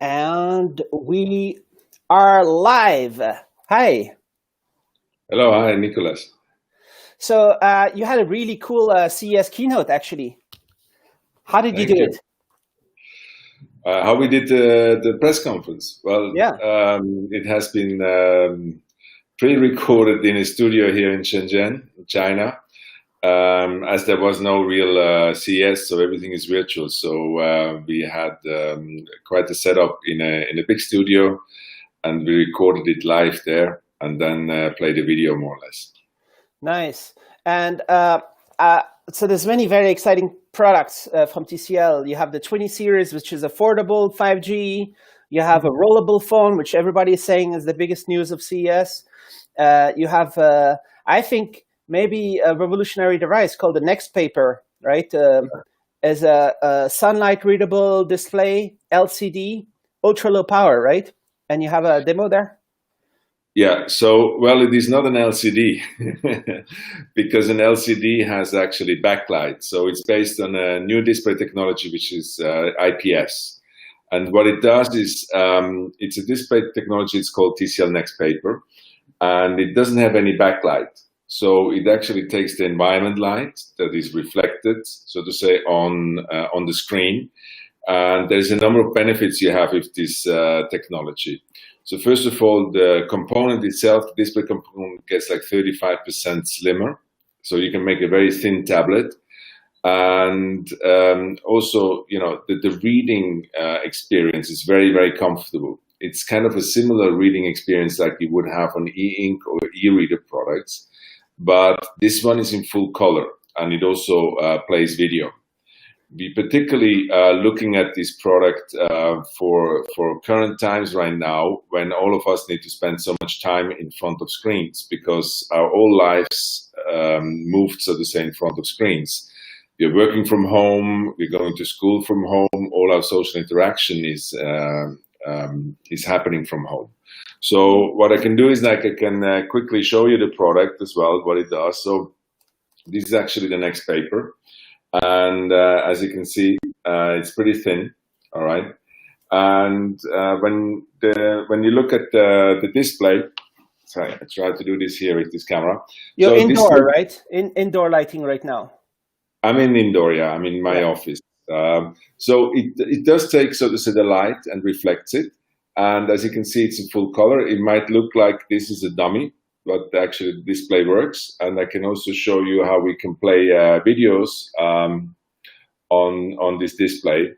And we are live. Hi. Hello, hi, Nicholas. So you had a really cool CES keynote, actually. How did you do Thank you. it? How we did the press conference? Well, Yeah, it has been pre-recorded in a studio here in Shenzhen, China, as there was no real CES, so everything is virtual. So we had quite a setup in a big studio, and we recorded it live there, and then played a video more or less. nice. And uh, so there's many very exciting products from TCL. You have the 20 series, which is affordable 5G. You have a rollable phone, which everybody is saying is the biggest news of CES. You have, I think, maybe a revolutionary device called the NXTPAPER, right? As a sunlight readable display, LCD, ultra low power, right? And you have a demo there? Yeah, so, well, it is not an LCD because an LCD has actually backlight. So it's based on a new display technology, which is IPS. And what it does is it's a display technology, it's called TCL NXTPAPER, and it doesn't have any backlight. So it actually takes the environment light that is reflected, so to say, on the screen. And there's a number of benefits you have with this technology. So first of all, the component itself, the display component, gets like 35% slimmer. So you can make a very thin tablet. And also, you know, the reading experience is very, very comfortable. It's kind of a similar reading experience like you would have on e-ink or e-reader products. But this one is in full color, and it also plays video. We particularly looking at this product for current times right now, when all of us need to spend so much time in front of screens because our whole lives moved, so to say, in front of screens. We're working from home, we're going to school from home, all our social interaction is happening from home. So what I can do is like I can quickly show you the product as well, what it does. So this is actually the NXTPAPER. And as you can see, it's pretty thin, all right. And when you look at the display, sorry, I try to do this here with this camera. You're So this, indoor, right? Indoor lighting right now. I'm in indoor, yeah, I'm in my Yeah. office. So it does take, so to say, the light and reflects it. And as you can see, it's in full color. It might look like this is a dummy, but actually the display works. And I can also show you how we can play videos on this display,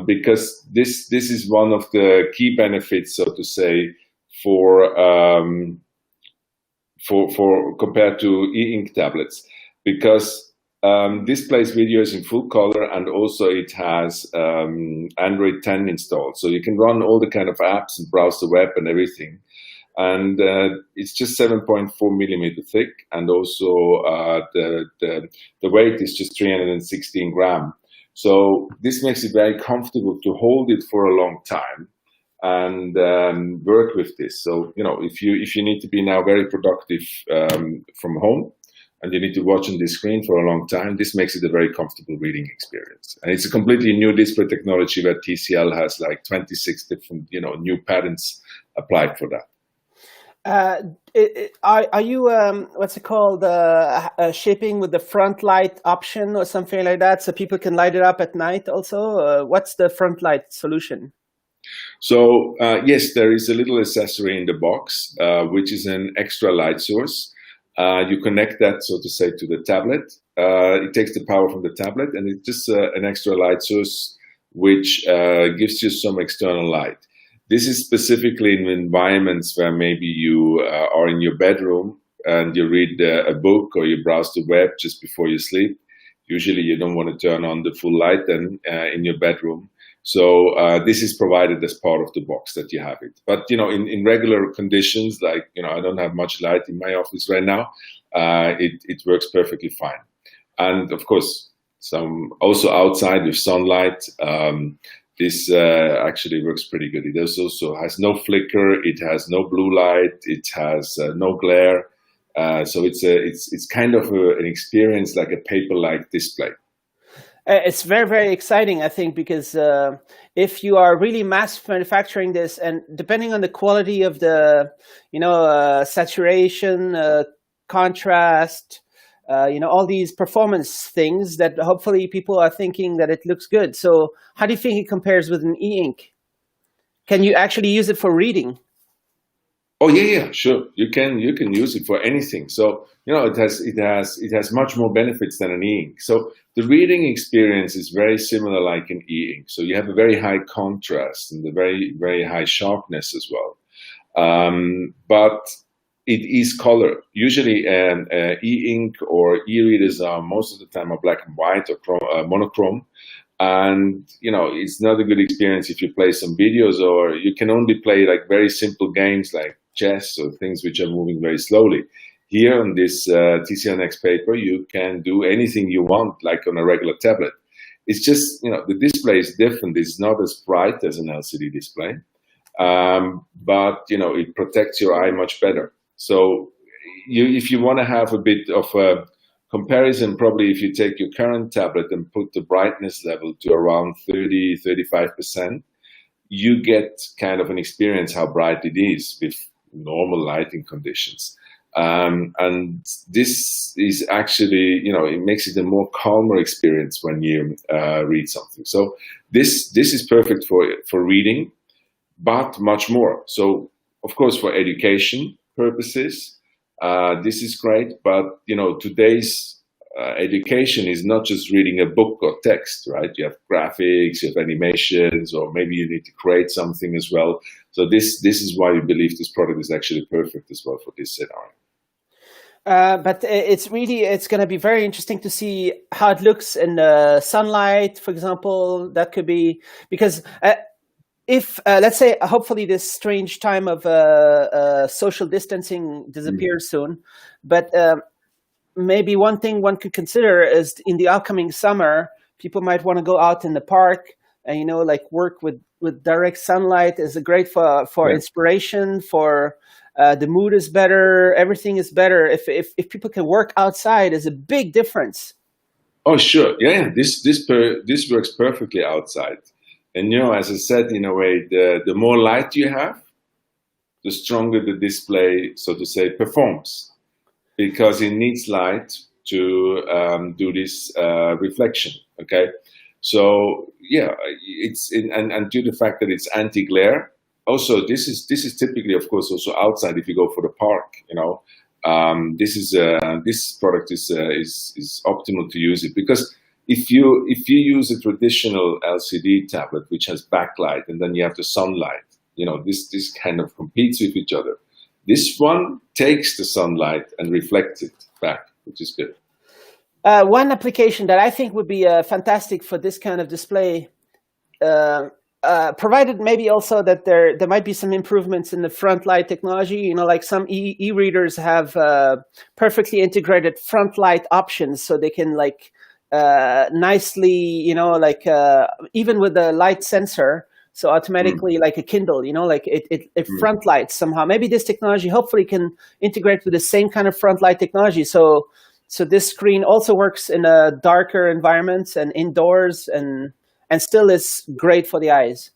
because this is one of the key benefits, so to say, for compared to e-ink tablets, because this plays videos in full color, and also it has Android 10 installed, so you can run all the kind of apps and browse the web and everything. And it's just 7.4 millimeter thick, and also the weight is just 316 gram. So this makes it very comfortable to hold it for a long time and work with this. So, you know, if you need to be now very productive from home, and you need to watch on this screen for a long time, this makes it a very comfortable reading experience. And it's a completely new display technology where TCL has like 26 different, you know, new patents applied for that. Are you what's it called? Shipping with the front light option or something like that, so people can light it up at night also? What's the front light solution? So yes, there is a little accessory in the box, which is an extra light source. You connect that, so to say, to the tablet. It takes the power from the tablet, and it's just an extra light source which gives you some external light. This is specifically in environments where maybe you are in your bedroom and you read a book or you browse the web just before you sleep. Usually you don't want to turn on the full light then in your bedroom. So this is provided as part of the box that you have it. But, you know, in regular conditions, like, you know, I don't have much light in my office right now, it works perfectly fine. And of course, some also outside with sunlight, this actually works pretty good. It also has no flicker, it has no blue light, it has no glare. So it's kind of an experience like a paper-like display. It's very, very exciting, I think, because if you are really mass manufacturing this, and depending on the quality of the, saturation, contrast, all these performance things that hopefully people are thinking that it looks good. So how do you think it compares with an e-ink? Can you actually use it for reading? Oh yeah, sure. You can use it for anything. So it has much more benefits than an e-ink. So the reading experience is very similar like an e-ink. So you have a very high contrast and a very, very high sharpness as well. But it is color. Usually e-ink or e-readers are most of the time are black and white or monochrome. And it's not a good experience if you play some videos, or you can only play like very simple games like chess or things which are moving very slowly. Here on this TCL NXTPAPER, you can do anything you want, like on a regular tablet. It's just, the display is different. It's not as bright as an LCD display, but, it protects your eye much better. So if you want to have a bit of a comparison, probably if you take your current tablet and put the brightness level to around 30–35%, you get kind of an experience how bright it is with normal lighting conditions. And this is actually, it makes it a more calmer experience when you read something. So this is perfect for reading, but much more. So of course, for education purposes, this is great, but today's education is not just reading a book or text, right? You have graphics, you have animations, or maybe you need to create something as well. So this is why we believe this product is actually perfect as well for this scenario. But it's going to be very interesting to see how it looks in sunlight, for example. That could be because if let's say hopefully this strange time of social distancing disappears soon, but maybe one thing one could consider is in the upcoming summer, people might want to go out in the park and work with direct sunlight is great for inspiration, for the mood is better, everything is better. If people can work outside, is a big difference. Oh sure, yeah. This works perfectly outside. And as I said, in a way, the more light you have, the stronger the display, so to say, performs, because it needs light to do this reflection. Okay, so yeah, and due to the fact that it's anti-glare. Also, this is typically, of course, also outside if you go for the park. This product is optimal to use it, because if you use a traditional LCD tablet which has backlight and then you have the sunlight, this kind of competes with each other. This one takes the sunlight and reflects it back, which is good. One application that I think would be fantastic for this kind of display, provided maybe also that there might be some improvements in the front light technology. Like some e-readers have perfectly integrated front light options, so they can nicely, even with the light sensor, so automatically like a Kindle, it front lights somehow. Maybe this technology hopefully can integrate with the same kind of front light technology. So this screen also works in a darker environments and indoors, and still is great for the eyes.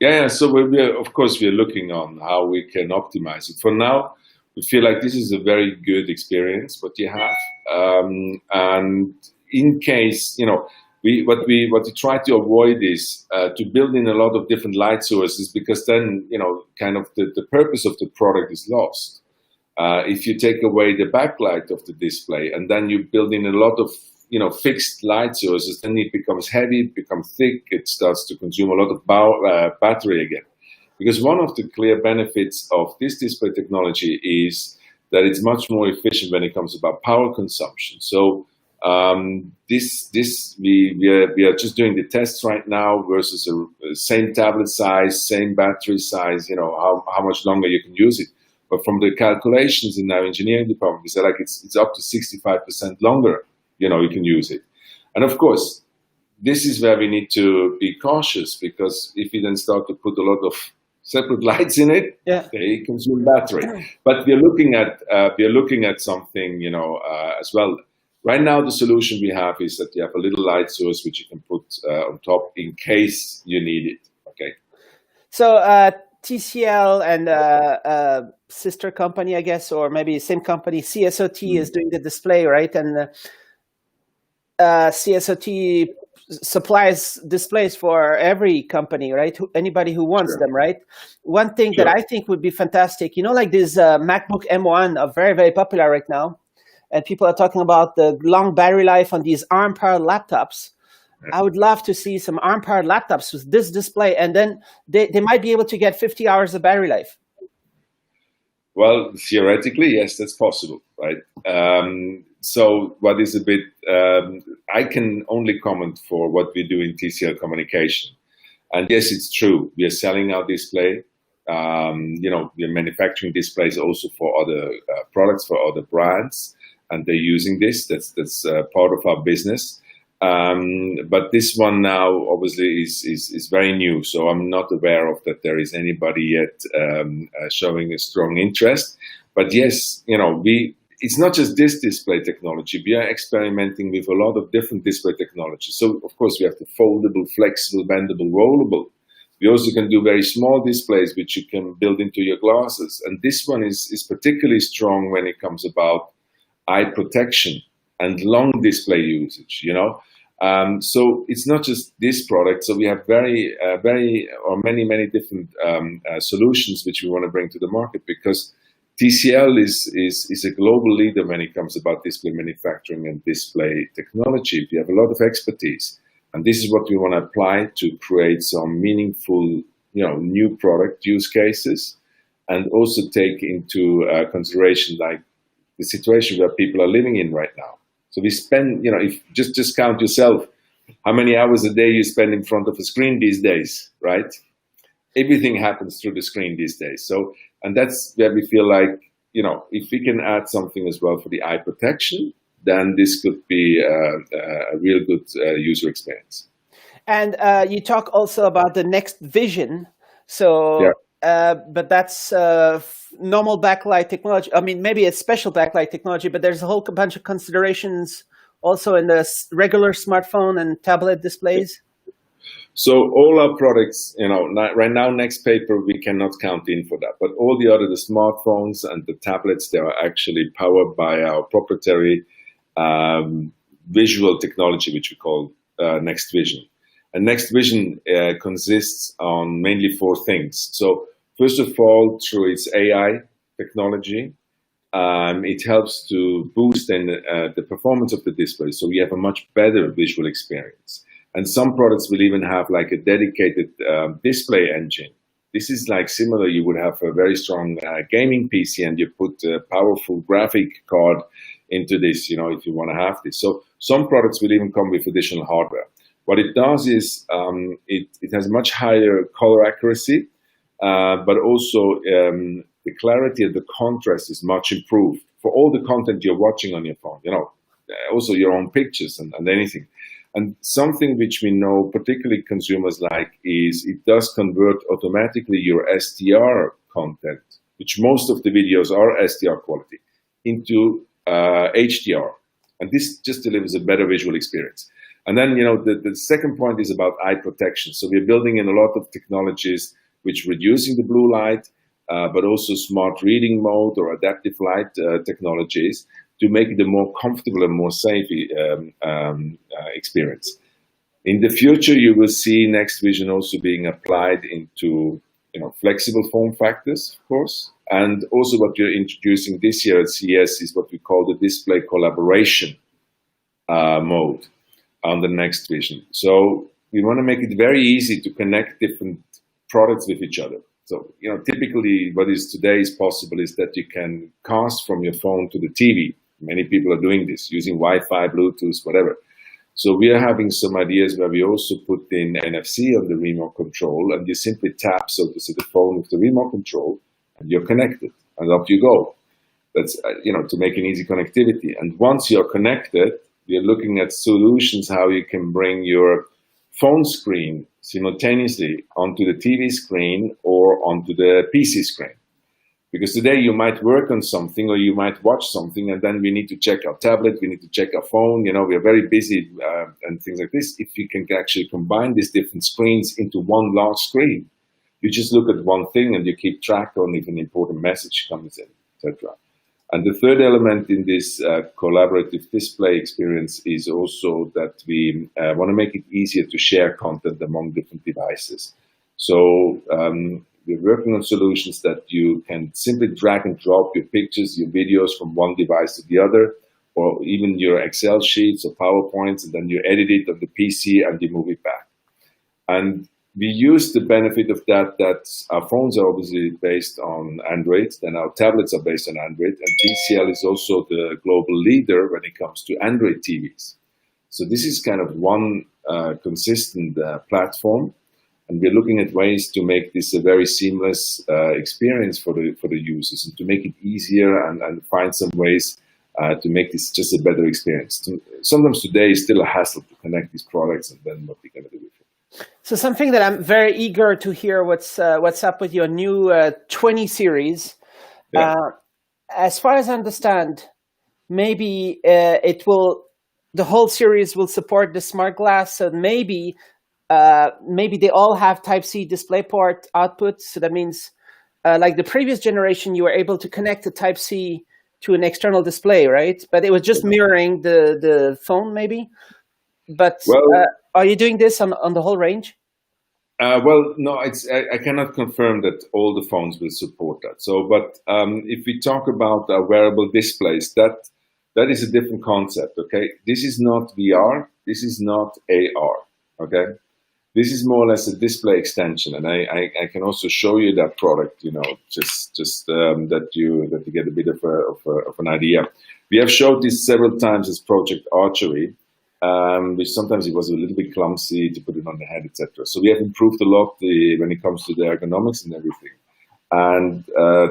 Yeah. So of course we're looking on how we can optimize it. For now, we feel like this is a very good experience what you have, and in case what we try to avoid is to build in a lot of different light sources, because then kind of the purpose of the product is lost. If you take away the backlight of the display and then you build in a lot of fixed light sources, then it becomes heavy, it becomes thick, it starts to consume a lot of battery again. Because one of the clear benefits of this display technology is that it's much more efficient when it comes about power consumption. So we are just doing the tests right now versus a same tablet size, same battery size, how much longer you can use it. But from the calculations in our engineering department, we say it's up to 65% longer, you can use it. And of course, this is where we need to be cautious, because if you then start to put a lot of separate lights in it, they consume battery. But we are looking at something, as well. Right now, the solution we have is that you have a little light source which you can put on top in case you need it. Okay. So TCL and sister company, I guess, or maybe same company, CSOT is doing the display, right? And CSOT supplies displays for every company, right? Anybody who wants them, right? One thing that I think would be fantastic, you know, like this MacBook M1 are very, very popular right now. And people are talking about the long battery life on these ARM-powered laptops. I would love to see some ARM-powered laptops with this display, and then they might be able to get 50 hours of battery life. Well, theoretically, yes, that's possible, right? So what is a bit, I can only comment for what we do in TCL Communication. And yes, it's true. We are selling our display. You know, we are manufacturing displays also for other products, for other brands, and they're using this. That's part of our business. But this one now obviously is very new, so I'm not aware of that there is anybody yet showing a strong interest. But yes, you know, it's not just this display technology. We are experimenting with a lot of different display technologies. So of course we have the foldable, flexible, bendable, rollable. We also can do very small displays which you can build into your glasses. And this one is particularly strong when it comes about eye protection and long display usage, you know. So it's not just this product. So we have many different solutions which we want to bring to the market, because TCL is a global leader when it comes about display manufacturing and display technology. We have a lot of expertise, and this is what we want to apply to create some meaningful, you know, new product use cases, and also take into consideration like the situation where people are living in right now. So we spend, you know, if just count yourself, how many hours a day you spend in front of a screen these days, right? Everything happens through the screen these days. So, and that's where we feel like, you know, if we can add something as well for the eye protection, then this could be a real good user experience. And you talk also about the Next Vision. So, yeah. But that's normal backlight technology. I mean, maybe it's special backlight technology, but there's a whole bunch of considerations also in the regular smartphone and tablet displays. So all our products, you know, right now, NXTPAPER, we cannot count in for that. But all the other, the smartphones and the tablets, they are actually powered by our proprietary visual technology, which we call Next Vision. And Next Vision consists on mainly 4 things. So first of all, through its AI technology, it helps to boost the performance of the display. So we have a much better visual experience. And some products will even have like a dedicated display engine. This is like similar, you would have a very strong gaming PC and you put a powerful graphic card into this, you know, if you want to have this. So some products will even come with additional hardware. What it does is it has much higher color accuracy, but also the clarity and the contrast is much improved for all the content you're watching on your phone, you know, also your own pictures and anything. And something which we know particularly consumers like is it does convert automatically your SDR content, which most of the videos are SDR quality, into HDR. And this just delivers a better visual experience. And then, you know, the second point is about eye protection. So we're building in a lot of technologies which reducing the blue light, but also smart reading mode or adaptive light technologies to make it a more comfortable and more safe experience. In the future, you will see Next Vision also being applied into, you know, flexible form factors, of course. And also what you're introducing this year at CES is what we call the display collaboration mode on the Next Vision. So we want to make it very easy to connect different products with each other. So, you know, typically what is today is possible is that you can cast from your phone to the TV. Many people are doing this using Wi-Fi, Bluetooth, whatever. So we are having some ideas where we also put in NFC on the remote control, and you simply tap, so to say, the phone with the remote control, and you're connected, and up you go. That's, you know, to make an easy connectivity. And once you're connected, we're looking at solutions how you can bring your phone screen simultaneously onto the TV screen or onto the PC screen. Because today you might work on something or you might watch something, and then we need to check our tablet, we need to check our phone. We are very busy and things like this. If you can actually combine these different screens into one large screen, you just look at one thing and you keep track on if an important message comes in, etc. And the third element in this collaborative display experience is also that we want to make it easier to share content among different devices. So we're working on solutions that you can simply drag and drop your pictures, your videos from one device to the other, or even your Excel sheets or PowerPoints, and then you edit it on the PC and you move it back. And we use the benefit of that our phones are obviously based on Android, then our tablets are based on Android, and TCL is also the global leader when it comes to Android TVs. So this is kind of one consistent platform. And we're looking at ways to make this a very seamless experience for the users, and to make it easier and find some ways to make this just a better experience. Sometimes today is still a hassle to connect these products, and then what we're going to do with it. So something that I'm very eager to hear what's up with your new 20 series. Yeah. As far as I understand, maybe the whole series will support the smart glass, so maybe they all have Type-C DisplayPort output. So that means, like the previous generation, you were able to connect the Type-C to an external display, right? But it was just mirroring the phone, maybe. But are you doing this on the whole range? Well, no, I cannot confirm that all the phones will support that. So, but if we talk about wearable displays, that is a different concept. Okay, this is not VR. This is not AR. Okay. This is more or less a display extension, and I can also show you that product, just that you get a bit of an idea. We have showed this several times as Project Archery, which sometimes it was a little bit clumsy to put it on the head, etc. So we have improved a lot when it comes to the ergonomics and everything. And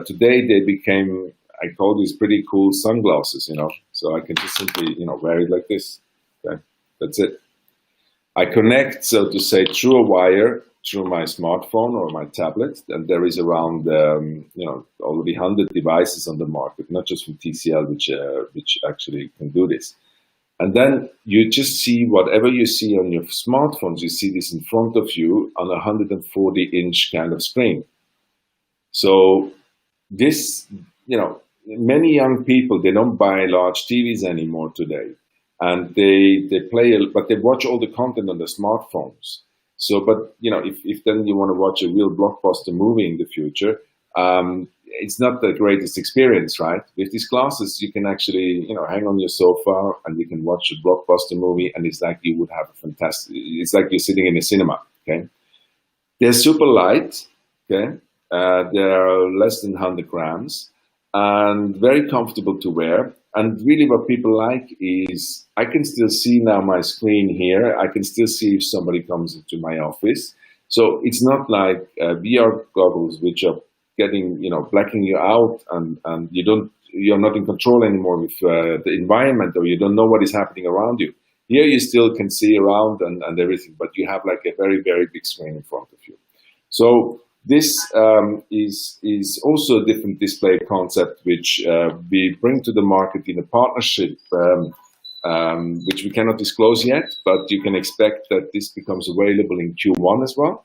today they became, I call these pretty cool sunglasses, So I can just simply, wear it like this. Okay, that's it. I connect, so to say, through a wire through my smartphone or my tablet, and there is around already 100 devices on the market, not just from TCL, which actually can do this. And then you just see whatever you see on your smartphones, you see this in front of you on a 140-inch kind of screen. So this, many young people, they don't buy large TVs anymore today. And they play, but they watch all the content on their smartphones. So, but if then you want to watch a real blockbuster movie in the future, it's not the greatest experience, right? With these glasses, you can actually, hang on your sofa and you can watch a blockbuster movie, and it's like you would have it's like you're sitting in a cinema. Okay, they're super light. Okay, they're less than 100 grams and very comfortable to wear. And really what people like is, I can still see now my screen here. I can still see if somebody comes into my office. So it's not like VR goggles, which are getting, blacking you out, and you're not in control anymore with the environment, or you don't know what is happening around you. Here you still can see around and everything, but you have like a very, very big screen in front of you. So this is also a different display concept, which we bring to the market in a partnership, which we cannot disclose yet, but you can expect that this becomes available in Q1 as well.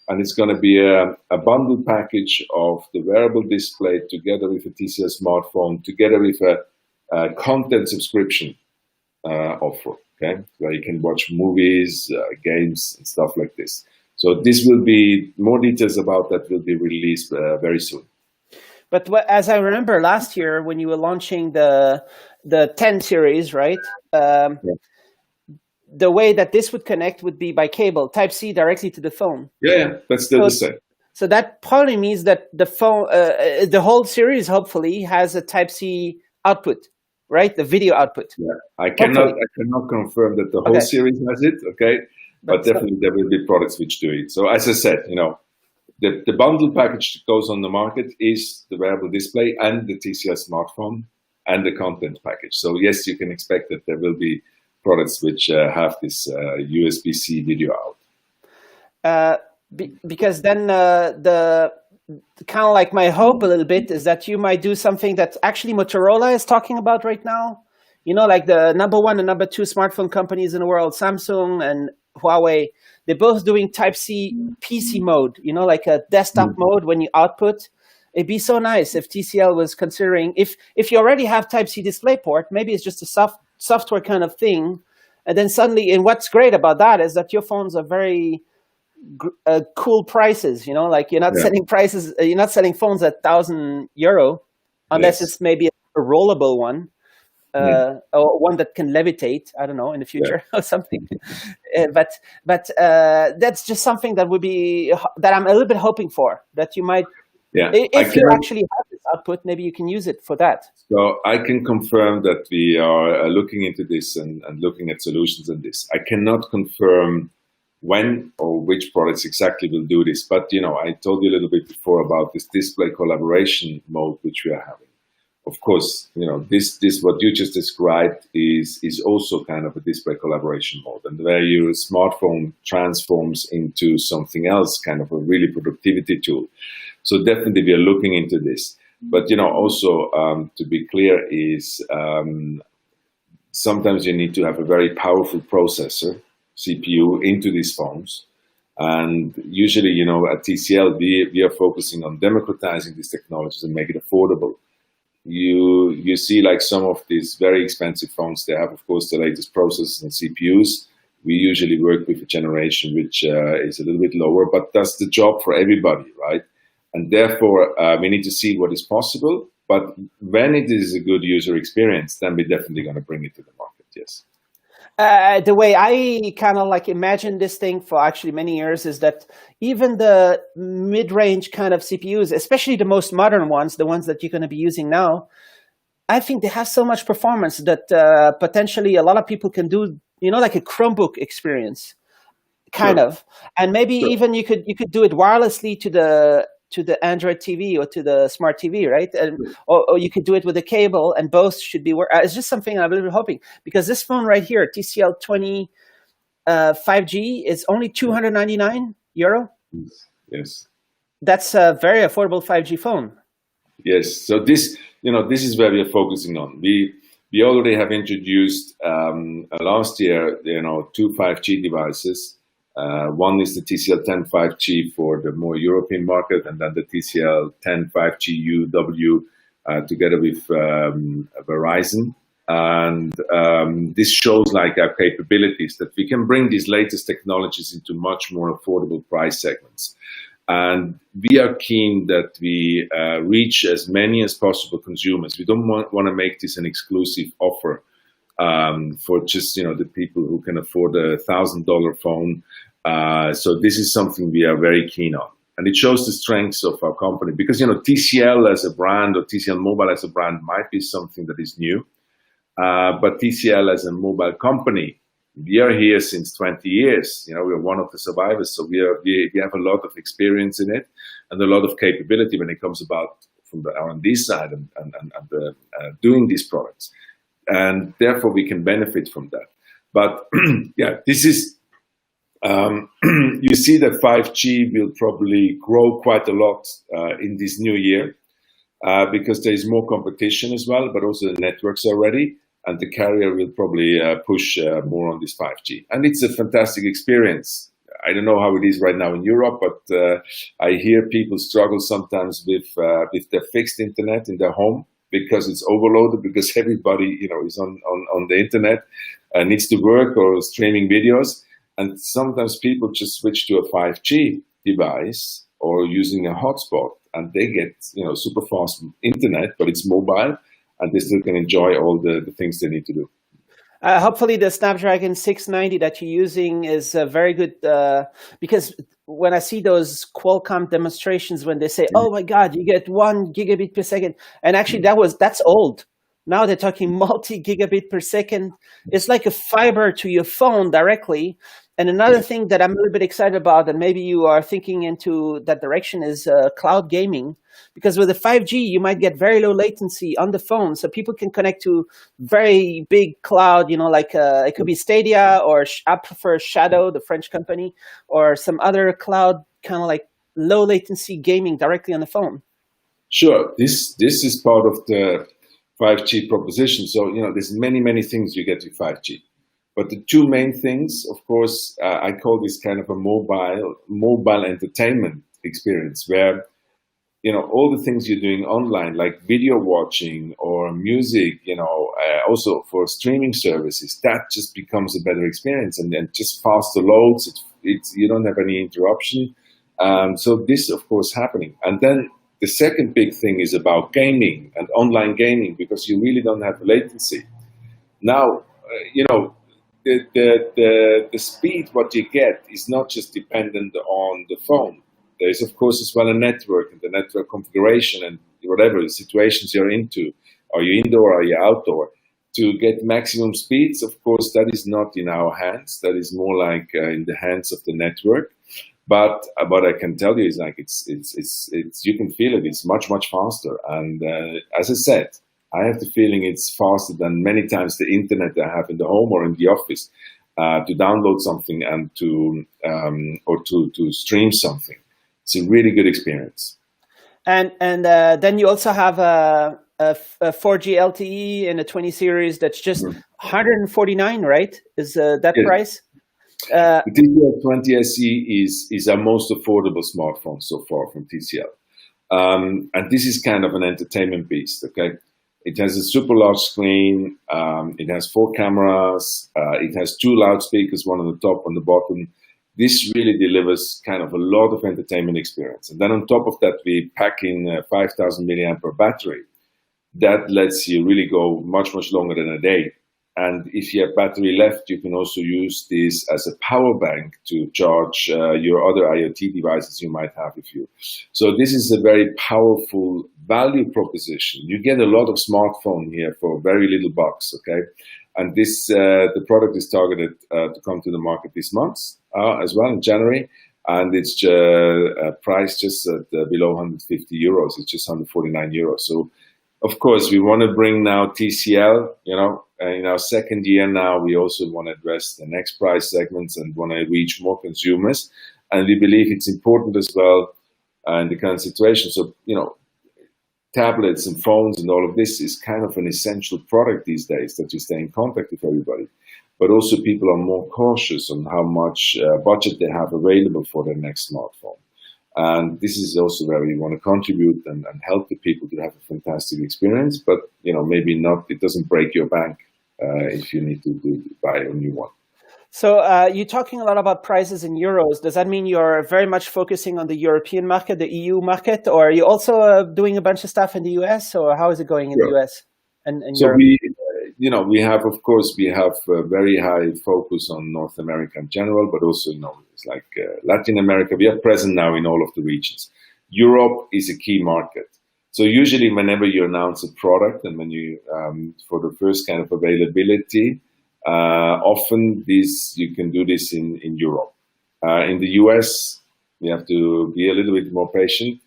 And it's going to be a bundle package of the wearable display together with a TCL smartphone, together with a content subscription offer, okay, where you can watch movies, games, and stuff like this. So this will be, more details about that will be released very soon. But as I remember last year when you were launching the 10 series, right? Yeah. The way that this would connect would be by cable, Type-C directly to the phone. Yeah, that's still the same. So that probably means that the phone, the whole series hopefully has a Type-C output, right? The video output. Yeah, I cannot confirm that the whole series has it, okay? But definitely there will be products which do it. So as I said, the bundle package that goes on the market is the wearable display and the TCL smartphone and the content package. So yes, you can expect that there will be products which have this USB-C video out. Because then the kind of like my hope a little bit is that you might do something that actually Motorola is talking about right now. You know, like the number one and number two smartphone companies in the world, Samsung and Huawei, they're both doing TypeC PC mode, you know, like a desktop mode when you output. It'd be so nice if TCL was considering, if you already have Type-C display port, maybe it's just a software kind of thing. And then suddenly, and what's great about that is that your phones are very cool prices, you know, like you're not selling prices, you're not selling phones at €1,000 unless it's maybe a rollable one. Or one that can levitate, I don't know, in the future or something. But that's just something that would be, that I'm a little bit hoping for, that you might, if you actually have this output, maybe you can use it for that. So I can confirm that we are looking into this and looking at solutions in this. I cannot confirm when or which products exactly will do this, but you know, I told you a little bit before about this display collaboration mode which we are having. Of course, you know, this what you just described is also kind of a display collaboration mode, and where your smartphone transforms into something else, kind of a really productivity tool. So definitely we are looking into this. But you know, also to be clear is sometimes you need to have a very powerful processor, CPU, into these phones. And usually, you know, at TCL, we are focusing on democratizing these technologies and make it affordable. You see like some of these very expensive phones, they have, of course, the latest processors and CPUs. We usually work with a generation which is a little bit lower, but does the job for everybody, right? And therefore, we need to see what is possible. But when it is a good user experience, then we're definitely going to bring it to the market, yes. The way I kind of like imagine this thing for actually many years is that even the mid-range kind of CPUs, especially the most modern ones, the ones that you're going to be using now, I think they have so much performance that potentially a lot of people can do, you know, like a Chromebook experience, kind of. And maybe even you could do it wirelessly to the Android TV or to the smart TV, right? And, or you could do it with a cable, and both should be. It's just something I'm a little bit hoping, because this phone right here, TCL 20 5G, is only €299. Yes. That's a very affordable 5G phone. Yes. So this, you know, this is where we are focusing on. We already have introduced last year, you know, 2 5G devices. One is the TCL 10 5G for the more European market, and then the TCL 10 5G UW together with Verizon. And this shows like our capabilities, that we can bring these latest technologies into much more affordable price segments. And we are keen that we reach as many as possible consumers. We don't want to make this an exclusive offer for just, you know, the people who can afford a $1,000 phone. So this is something we are very keen on, and it shows the strengths of our company, because, you know, TCL as a brand, or TCL Mobile as a brand, might be something that is new, but TCL as a mobile company, we are here since 20 years. You know, we are one of the survivors, so we have a lot of experience in it and a lot of capability when it comes about from the R&D side and doing these products, and therefore we can benefit from that. But yeah, this is. You see that 5G will probably grow quite a lot in this new year because there is more competition as well, but also the networks are ready, and the carrier will probably push more on this 5G. And it's a fantastic experience. I don't know how it is right now in Europe, but I hear people struggle sometimes with their fixed internet in their home because it's overloaded, because everybody, you know, is on the internet, needs to work or streaming videos. And sometimes people just switch to a 5G device or using a hotspot, and they get, you know, super fast internet, but it's mobile, and they still can enjoy all the things they need to do. Hopefully the Snapdragon 690 that you're using is very good, because when I see those Qualcomm demonstrations, when they say, oh my God, you get 1 gigabit per second, and actually that's old. Now they're talking multi-gigabit per second. It's like a fiber to your phone directly. And another thing that I'm a little bit excited about, and maybe you are thinking into that direction, is cloud gaming. Because with the 5G, you might get very low latency on the phone, so people can connect to very big cloud, you know, like it could be Stadia, or I prefer Shadow, the French company, or some other cloud kind of like low latency gaming directly on the phone. Sure, this is part of the 5G proposition. So, there's many things you get with 5G. But the two main things, of course, I call this kind of a mobile entertainment experience where, all the things you're doing online, like video watching or music, also for streaming services, that just becomes a better experience, and then just faster loads. You don't have any interruption. So this, of course, happening. And then the second big thing is about gaming and online gaming, because you really don't have latency. Now, the speed what you get is not just dependent on the phone. There is, of course, as well a network and the network configuration and whatever the situations you're into. Are you indoor? Are you outdoor? To get maximum speeds, of course, that is not in our hands. That is more like in the hands of the network. But what I can tell you is like it's you can feel it. It's much faster. And as I said, I have the feeling it's faster than many times the internet I have in the home or in the office to download something and to stream something. It's a really good experience. And then you also have a 4G LTE in a 20 series that's just 149, right? Is that price? The TCL 20 SE is our most affordable smartphone so far from TCL. And this is kind of an entertainment beast, okay? It has a super large screen, it has 4 cameras, it has 2 loudspeakers, one on the top, on the bottom. This really delivers kind of a lot of entertainment experience. And then on top of that, we pack in a 5,000 milliampere battery. That lets you really go much longer than a day. And if you have battery left, you can also use this as a power bank to charge your other IoT devices you might have with you. So this is a very powerful value proposition. You get a lot of smartphone here for very little bucks, okay? And this the product is targeted to come to the market this month as well in January. And it's priced just at below 150 euros. It's just 149 euros. So, of course, we want to bring now TCL, in our second year now, we also want to address the next price segments and want to reach more consumers. And we believe it's important as well in the current situation. So, tablets and phones and all of this is kind of an essential product these days that you stay in contact with everybody. But also people are more cautious on how much budget they have available for their next smartphone. And this is also where we want to contribute and help the people to have a fantastic experience. But, maybe not, it doesn't break your bank if you need to buy a new one. So you're talking a lot about prices in euros. Does that mean you're very much focusing on the European market, the EU market, or are you also doing a bunch of stuff in the US, or how is it going in the US and so Europe? we have a very high focus on North America in general, but also, it's like Latin America. We are present now in all of the regions. Europe is a key market. So usually whenever you announce a product and when you, for the first kind of availability, often you can do this in Europe. In the US, we have to be a little bit more patient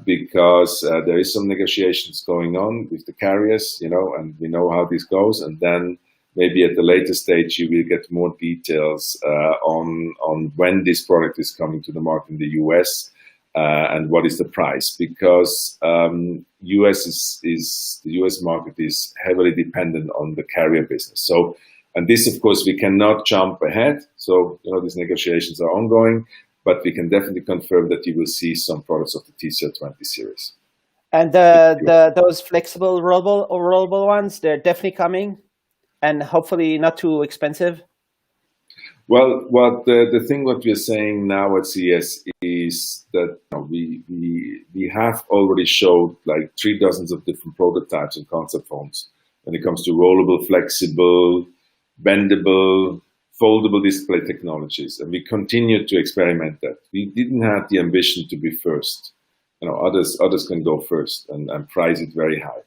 because there is some negotiations going on with the carriers, and we know how this goes. And then maybe at the later stage, you will get more details on when this product is coming to the market in the US and what is the price, because the US market is heavily dependent on the carrier business. So, and this, of course, we cannot jump ahead. So, these negotiations are ongoing, but we can definitely confirm that you will see some products of the TCL 20 series. And those flexible rollable ones, they're definitely coming, and hopefully not too expensive. Well, the thing what we're saying now at CES is that we have already showed like 3 dozens of different prototypes and concept phones when it comes to rollable, flexible, bendable, foldable display technologies, and we continue to experiment that. We didn't have the ambition to be first. Others can go first and price it very high.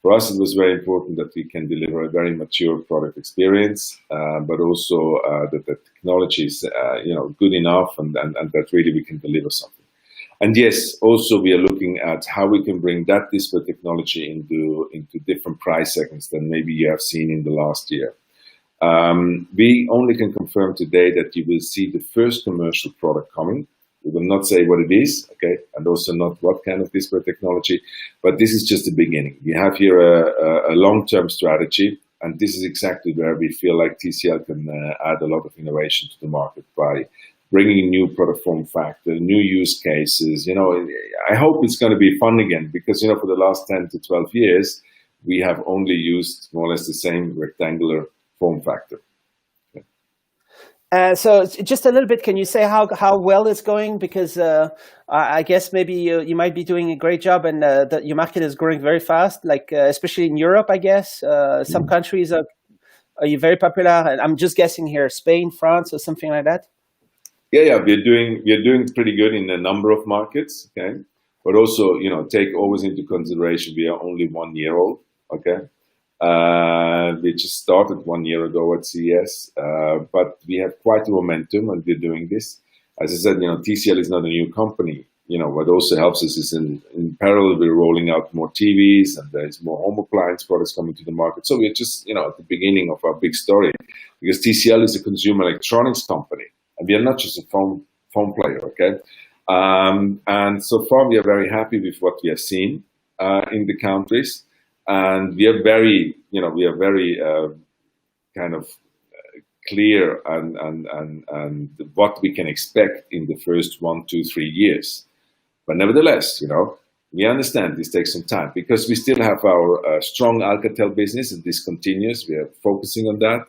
For us, it was very important that we can deliver a very mature product experience, but also that the technology is, good enough, and that really we can deliver something. And yes, also we are looking at how we can bring that display technology into different price segments than maybe you have seen in the last year. We only can confirm today that you will see the first commercial product coming We will not say what it is, okay, and also not what kind of display technology, but this is just the beginning. We have here a long-term strategy, and this is exactly where we feel like TCL can add a lot of innovation to the market by bringing new product form factor, new use cases. You know, I hope it's going to be fun again, because, you know, for the last 10 to 12 years, we have only used more or less the same rectangular form factor. So just a little bit, can you say how well it's going? Because I guess maybe you might be doing a great job, and that your market is growing very fast, like especially in Europe, I guess. Some countries are you very popular? I'm just guessing here, Spain, France, or something like that. Yeah, we're doing pretty good in a number of markets, okay. But also, you know, take always into consideration we are only 1 year old, okay. We just started 1 year ago at CES, but we have quite a momentum, and we're doing this. As I said, you know, TCL is not a new company. You know, what also helps us is in parallel, we're rolling out more TVs, and there's more home appliance products coming to the market. So we're just, you know, at the beginning of our big story, because TCL is a consumer electronics company, and we are not just a phone player, okay? And so far, we are very happy with what we have seen in the countries. And we are very, you know, kind of clear and what we can expect in the first 1, 2, 3 years. But nevertheless, you know, we understand this takes some time, because we still have our strong Alcatel business, and this continues. We are focusing on that.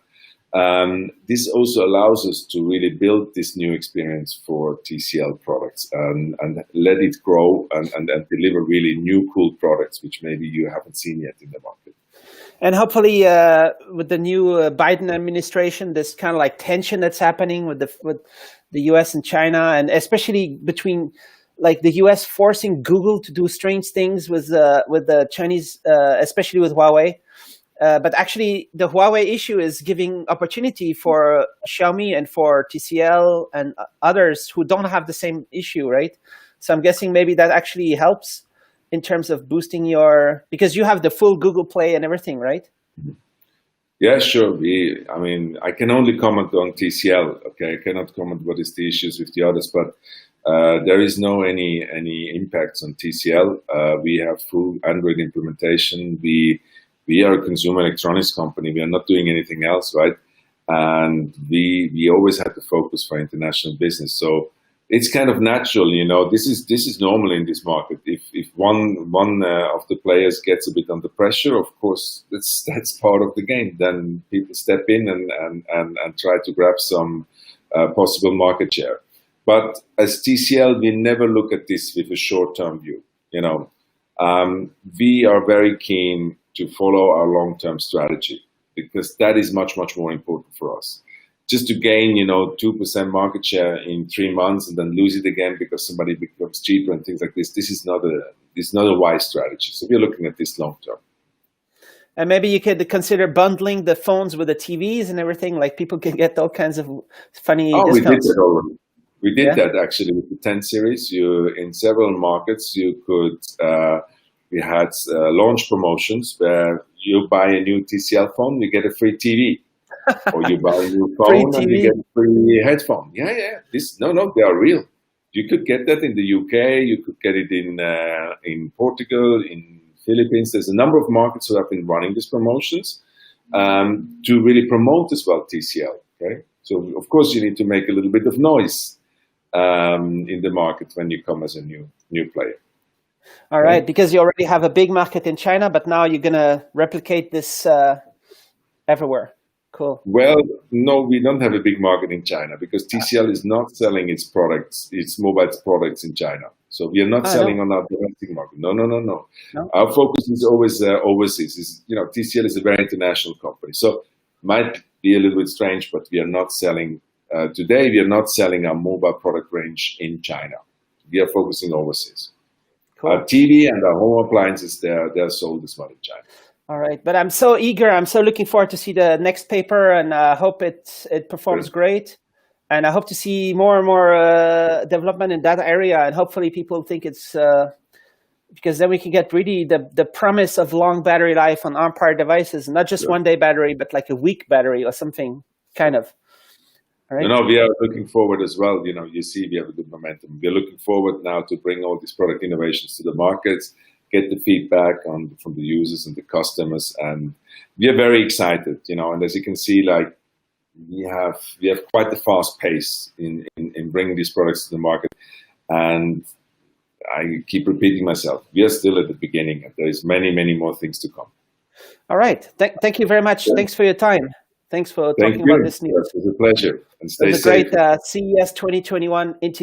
This also allows us to really build this new experience for TCL products, and let it grow and deliver really new cool products, which maybe you haven't seen yet in the market. And hopefully with the new Biden administration, this kind of like tension that's happening with the US and China, and especially between like the US forcing Google to do strange things with the Chinese, especially with Huawei. But actually, the Huawei issue is giving opportunity for Xiaomi and for TCL and others who don't have the same issue, right? So I'm guessing maybe that actually helps in terms of boosting because you have the full Google Play and everything, right? Yeah, sure. I mean, I can only comment on TCL, okay? I cannot comment what is the issues with the others, but there is no any impacts on TCL. We have full Android implementation. We are a consumer electronics company. We are not doing anything else, right? And we always had to focus for international business. So it's kind of natural, you know. This is normal in this market. If one of the players gets a bit under pressure, of course that's part of the game. Then people step in and try to grab some possible market share. But as TCL, we never look at this with a short-term view. You know, we are very keen to follow our long-term strategy, because that is much more important for us. Just to gain, you know, 2% market share in 3 months and then lose it again because somebody becomes cheaper and things like this. This is not a wise strategy. So we're looking at this long-term. And maybe you could consider bundling the phones with the TVs and everything. Like people can get all kinds of funny discounts. We did that already. We did that actually with the 10 series. In several markets, you could. We had launch promotions where you buy a new TCL phone, you get a free TV, or you buy a new phone and you get a free headphone. Yeah. They are real. You could get that in the UK. You could get it in Portugal, in Philippines. There's a number of markets who have been running these promotions to really promote as well TCL. Okay, so of course you need to make a little bit of noise in the market when you come as a new player. All right, because you already have a big market in China, but now you're going to replicate this everywhere. Cool. Well, no, we don't have a big market in China because TCL is not selling its mobile products in China. So we are not selling on our domestic market. No. Our focus is always overseas. TCL is a very international company. So might be a little bit strange, but we are not selling, today we are not selling our mobile product range in China. We are focusing overseas. Cool. Our TV and our home appliances, they're sold as well in China. All right, but I'm so eager. I'm so looking forward to see the next paper, and I hope it performs great. And I hope to see more and more development in that area. And hopefully people think it's, because then we can get really the promise of long battery life on ARM-powered devices, not just one day battery, but like a week battery or something kind of. All right. No, we are looking forward as well. You see, we have a good momentum. We are looking forward now to bring all these product innovations to the markets, get the feedback from the users and the customers, and we are very excited. And as you can see, like we have quite a fast pace in bringing these products to the market, and I keep repeating myself, we are still at the beginning, and there is many more things to come. All right. Thank you very much. Yeah. Thanks for your time. Thanks for talking about this news. It was a pleasure. And stay safe. It was a great CES 2021